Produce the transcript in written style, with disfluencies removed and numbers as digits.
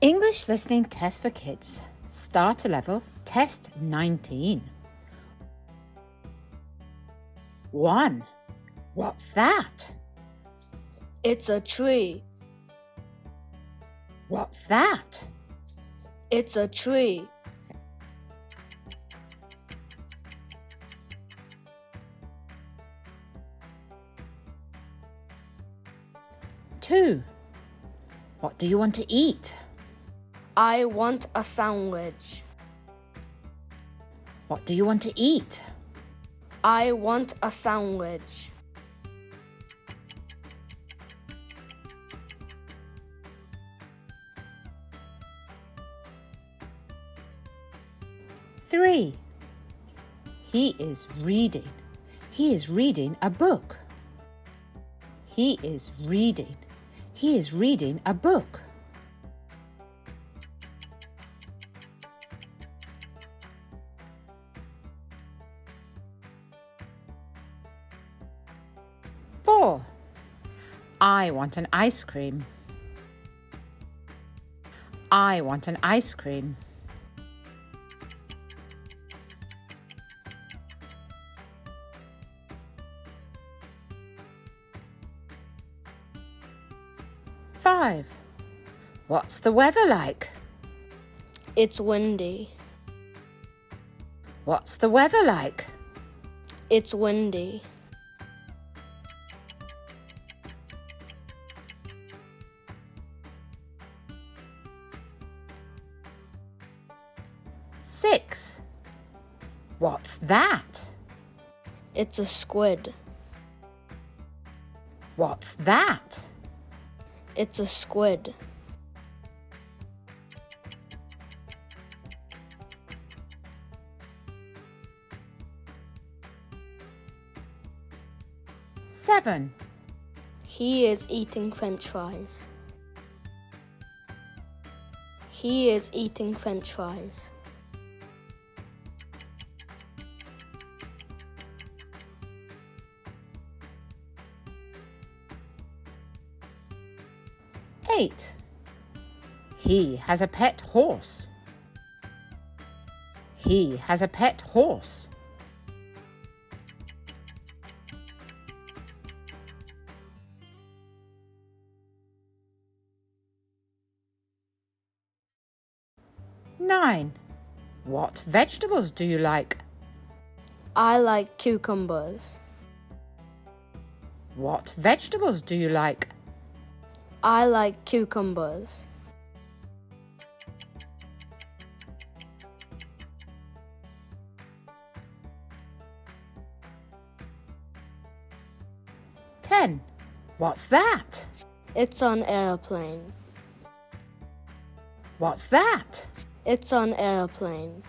English listening test for kids. Starter level, test 19. 1. What's that? It's a tree. What's that? It's a tree. 2. What do you want to eat? I want a sandwich. What do you want to eat? I want a sandwich. 3. He is reading. He is reading a book. He is reading. He is reading a book. 4. I want an ice cream. I want an ice cream. 5. What's the weather like? It's windy. What's the weather like? It's windy. 6. What's that? It's a squid. What's that? It's a squid. 7. He is eating French fries. He is eating French fries. 8. He has a pet horse. He has a pet horse. 9. What vegetables do you like? I like cucumbers. What vegetables do you like? I like cucumbers. 10. What's that? It's an airplane. What's that? It's an airplane.